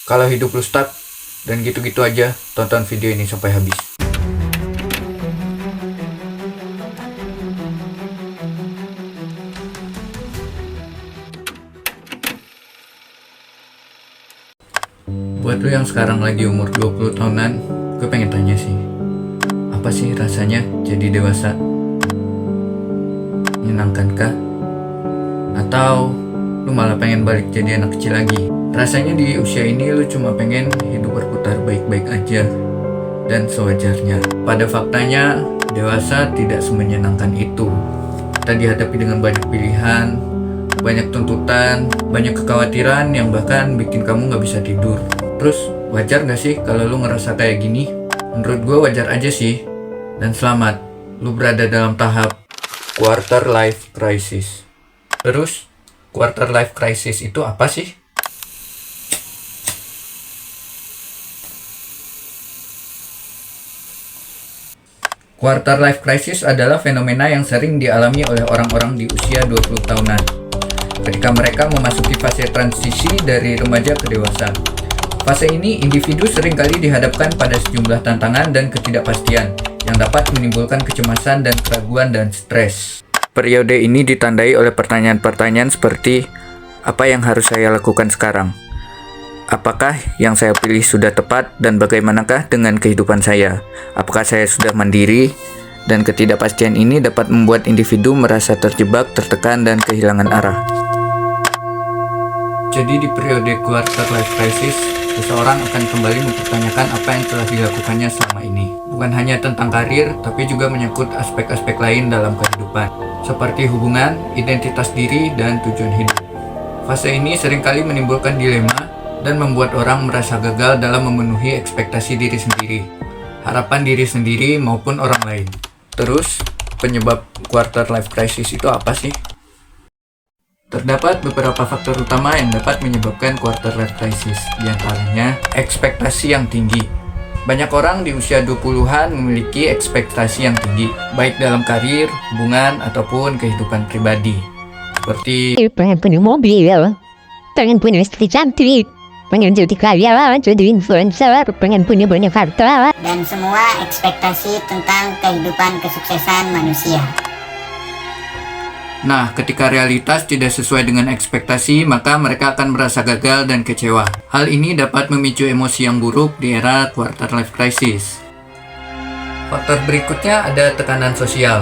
Kalau hidup lu stuck dan gitu-gitu aja, tonton video ini sampai habis. Buat lu yang sekarang lagi umur 20 tahunan, gue pengen tanya sih, apa sih rasanya jadi dewasa? Menyenangkankah? Atau lu malah pengen balik jadi anak kecil lagi? Rasanya di usia ini lu cuma pengen hidup berputar baik-baik aja dan sewajarnya. Pada faktanya, dewasa tidak semenyenangkan itu. Kita dihadapi dengan banyak pilihan, banyak tuntutan, banyak kekhawatiran yang bahkan bikin kamu gak bisa tidur. Terus wajar gak sih kalau lu ngerasa kayak gini? Menurut gue wajar aja sih. Dan selamat, lu berada dalam tahap quarter life crisis. Terus, quarter life crisis itu apa sih? Quarter life crisis adalah fenomena yang sering dialami oleh orang-orang di usia 20 tahunan. Ketika mereka memasuki fase transisi dari remaja ke dewasa. Fase ini, individu seringkali dihadapkan pada sejumlah tantangan dan ketidakpastian yang dapat menimbulkan kecemasan dan keraguan dan stres. Periode ini ditandai oleh pertanyaan-pertanyaan seperti, apa yang harus saya lakukan sekarang? Apakah yang saya pilih sudah tepat dan bagaimanakah dengan kehidupan saya? Apakah saya sudah mandiri? Dan ketidakpastian ini dapat membuat individu merasa terjebak, tertekan, dan kehilangan arah. Jadi di periode quarter life crisis, seseorang akan kembali mempertanyakan apa yang telah dilakukannya selama ini. Bukan hanya tentang karir, tapi juga menyangkut aspek-aspek lain dalam kehidupan, seperti hubungan, identitas diri, dan tujuan hidup. Fase ini seringkali menimbulkan dilema dan membuat orang merasa gagal dalam memenuhi ekspektasi diri sendiri, harapan diri sendiri maupun orang lain. Terus, penyebab quarter life crisis itu apa sih? Terdapat beberapa faktor utama yang dapat menyebabkan quarter life crisis, di antaranya ekspektasi yang tinggi. Banyak orang di usia 20-an memiliki ekspektasi yang tinggi, baik dalam karir, hubungan, ataupun kehidupan pribadi. Seperti pengen punya mobil, pengen punya istri cantik, pengen jadi kaya, jadi influencer, pengen punya banyak harta, dan semua ekspektasi tentang kehidupan kesuksesan manusia. Nah, ketika realitas tidak sesuai dengan ekspektasi, maka mereka akan merasa gagal dan kecewa. Hal ini dapat memicu emosi yang buruk di era quarter life crisis. Faktor berikutnya ada tekanan sosial.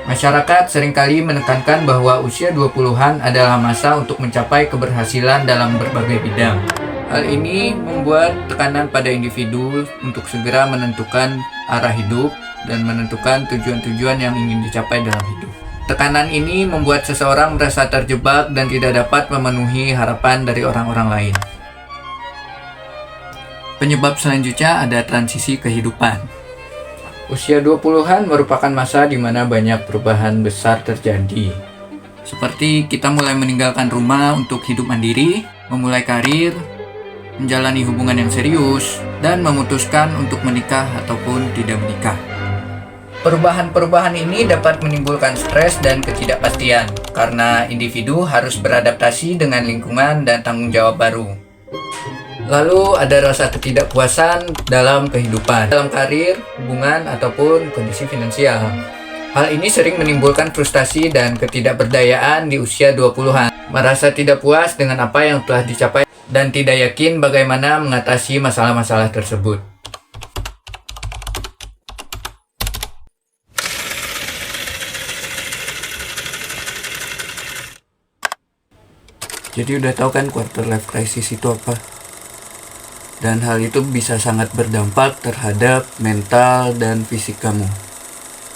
Masyarakat seringkali menekankan bahwa usia 20-an adalah masa untuk mencapai keberhasilan dalam berbagai bidang. Hal ini membuat tekanan pada individu untuk segera menentukan arah hidup dan menentukan tujuan-tujuan yang ingin dicapai dalam hidup. Tekanan ini membuat seseorang merasa terjebak dan tidak dapat memenuhi harapan dari orang-orang lain. Penyebab selanjutnya ada transisi kehidupan. Usia 20-an merupakan masa di mana banyak perubahan besar terjadi. Seperti kita mulai meninggalkan rumah untuk hidup mandiri, memulai karir, menjalani hubungan yang serius, dan memutuskan untuk menikah ataupun tidak menikah. Perubahan-perubahan ini dapat menimbulkan stres dan ketidakpastian karena individu harus beradaptasi dengan lingkungan dan tanggung jawab baru. Lalu ada rasa ketidakpuasan dalam kehidupan, dalam karir, hubungan, ataupun kondisi finansial. Hal ini sering menimbulkan frustasi dan ketidakberdayaan di usia 20-an. Merasa tidak puas dengan apa yang telah dicapai dan tidak yakin bagaimana mengatasi masalah-masalah tersebut. Jadi udah tahu kan quarter life crisis itu apa? Dan hal itu bisa sangat berdampak terhadap mental dan fisik kamu.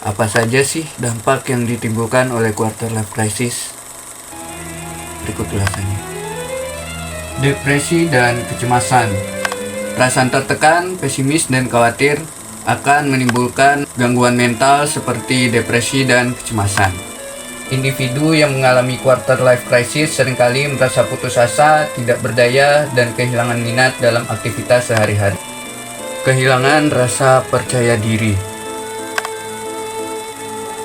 Apa saja sih dampak yang ditimbulkan oleh quarter life crisis? Berikut ulasannya. Depresi dan kecemasan. Perasaan tertekan, pesimis, dan khawatir akan menimbulkan gangguan mental seperti depresi dan kecemasan. Individu yang mengalami quarter life crisis seringkali merasa putus asa, tidak berdaya, dan kehilangan minat dalam aktivitas sehari-hari. Kehilangan rasa percaya diri.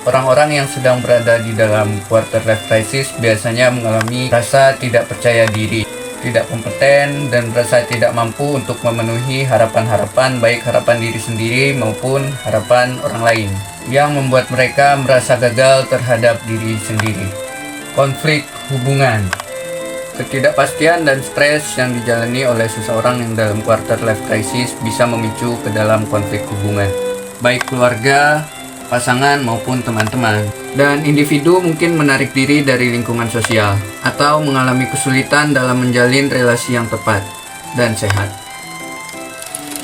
Orang-orang yang sedang berada di dalam quarter life crisis biasanya mengalami rasa tidak percaya diri, tidak kompeten dan merasa tidak mampu untuk memenuhi harapan-harapan, baik harapan diri sendiri maupun harapan orang lain, yang membuat mereka merasa gagal terhadap diri sendiri. Konflik hubungan. Ketidakpastian dan stres yang dijalani oleh seseorang yang dalam quarter life crisis bisa memicu ke dalam konflik hubungan, baik keluarga, pasangan maupun teman-teman. Dan individu mungkin menarik diri dari lingkungan sosial atau mengalami kesulitan dalam menjalin relasi yang tepat dan sehat.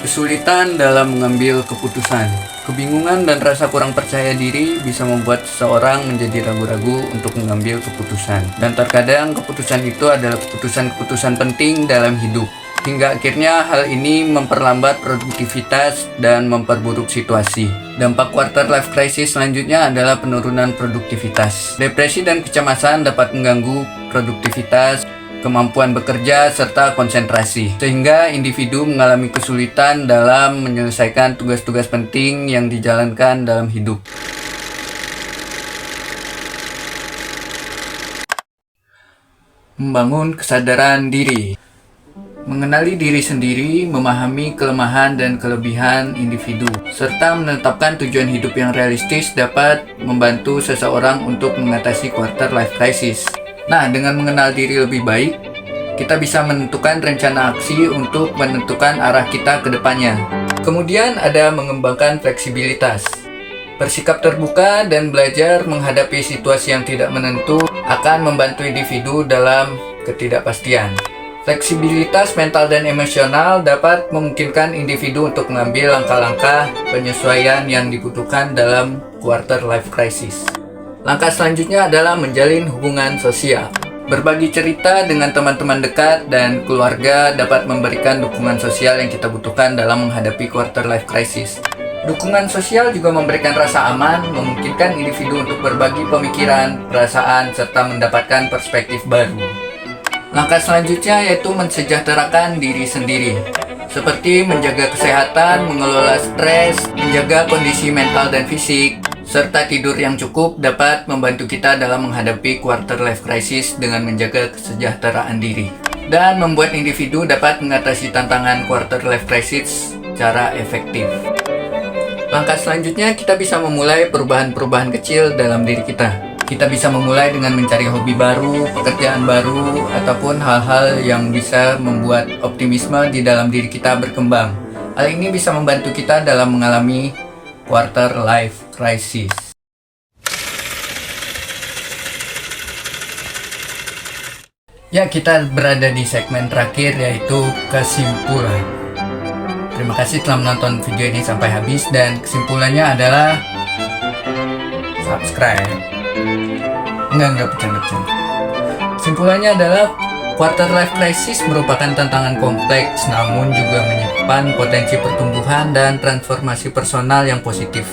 Kesulitan dalam mengambil keputusan. Kebingungan dan rasa kurang percaya diri bisa membuat seseorang menjadi ragu-ragu untuk mengambil keputusan. Dan terkadang keputusan itu adalah keputusan-keputusan penting dalam hidup. Hingga akhirnya hal ini memperlambat produktivitas dan memperburuk situasi. Dampak quarter life crisis selanjutnya adalah penurunan produktivitas. Depresi dan kecemasan dapat mengganggu produktivitas, kemampuan bekerja, serta konsentrasi, sehingga individu mengalami kesulitan dalam menyelesaikan tugas-tugas penting yang dijalankan dalam hidup. Membangun kesadaran diri. Mengenali diri sendiri, memahami kelemahan dan kelebihan individu, serta menetapkan tujuan hidup yang realistis dapat membantu seseorang untuk mengatasi quarter life crisis. Nah, dengan mengenal diri lebih baik, kita bisa menentukan rencana aksi untuk menentukan arah kita ke depannya. Kemudian ada mengembangkan fleksibilitas. Bersikap terbuka dan belajar menghadapi situasi yang tidak menentu akan membantu individu dalam ketidakpastian. Fleksibilitas mental dan emosional dapat memungkinkan individu untuk mengambil langkah-langkah penyesuaian yang dibutuhkan dalam quarter life crisis. Langkah selanjutnya adalah menjalin hubungan sosial. Berbagi cerita dengan teman-teman dekat dan keluarga dapat memberikan dukungan sosial yang kita butuhkan dalam menghadapi quarter life crisis. Dukungan sosial juga memberikan rasa aman, memungkinkan individu untuk berbagi pemikiran, perasaan, serta mendapatkan perspektif baru. Langkah selanjutnya yaitu mensejahterakan diri sendiri, seperti menjaga kesehatan, mengelola stres, menjaga kondisi mental dan fisik, serta tidur yang cukup dapat membantu kita dalam menghadapi quarter life crisis dengan menjaga kesejahteraan diri dan membuat individu dapat mengatasi tantangan quarter life crisis secara efektif. Langkah selanjutnya kita bisa memulai perubahan-perubahan kecil dalam diri kita. Kita bisa memulai dengan mencari hobi baru, pekerjaan baru, ataupun hal-hal yang bisa membuat optimisme di dalam diri kita berkembang. Hal ini bisa membantu kita dalam mengalami quarter life crisis. Ya, kita berada di segmen terakhir yaitu kesimpulan. Terima kasih telah menonton video ini sampai habis dan kesimpulannya adalah subscribe. Enggak bercanda. Kesimpulannya adalah quarter life crisis merupakan tantangan kompleks namun juga menyimpan potensi pertumbuhan dan transformasi personal yang positif.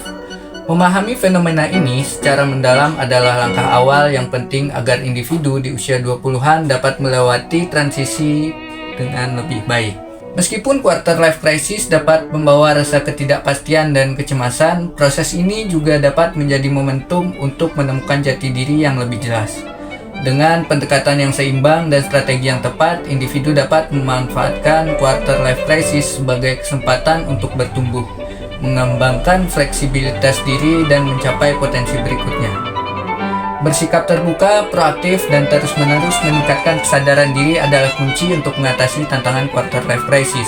Memahami fenomena ini secara mendalam adalah langkah awal yang penting agar individu di usia 20-an dapat melewati transisi dengan lebih baik. Meskipun quarter life crisis dapat membawa rasa ketidakpastian dan kecemasan, proses ini juga dapat menjadi momentum untuk menemukan jati diri yang lebih jelas. Dengan pendekatan yang seimbang dan strategi yang tepat, individu dapat memanfaatkan quarter life crisis sebagai kesempatan untuk bertumbuh, mengembangkan fleksibilitas diri dan mencapai potensi berikutnya. Bersikap terbuka, proaktif, dan terus-menerus meningkatkan kesadaran diri adalah kunci untuk mengatasi tantangan quarter life crisis.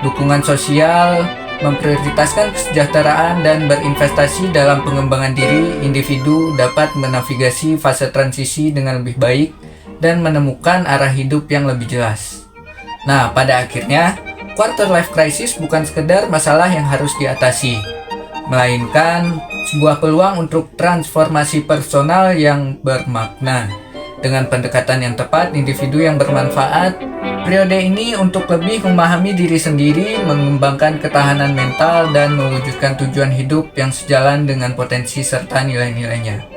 Dukungan sosial, memprioritaskan kesejahteraan, dan berinvestasi dalam pengembangan diri, individu dapat menavigasi fase transisi dengan lebih baik dan menemukan arah hidup yang lebih jelas. Nah, pada akhirnya, quarter life crisis bukan sekedar masalah yang harus diatasi, melainkan sebuah peluang untuk transformasi personal yang bermakna. Dengan pendekatan yang tepat, individu yang bermanfaat, periode ini untuk lebih memahami diri sendiri, mengembangkan ketahanan mental, dan mewujudkan tujuan hidup yang sejalan dengan potensi serta nilai-nilainya.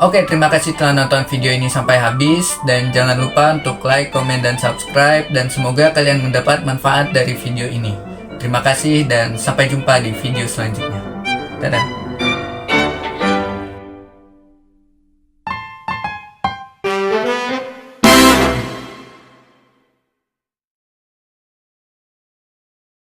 Oke, terima kasih telah nonton video ini sampai habis, dan jangan lupa untuk like, komen, dan subscribe, dan semoga kalian mendapat manfaat dari video ini. Terima kasih dan sampai jumpa di video selanjutnya. Dadah.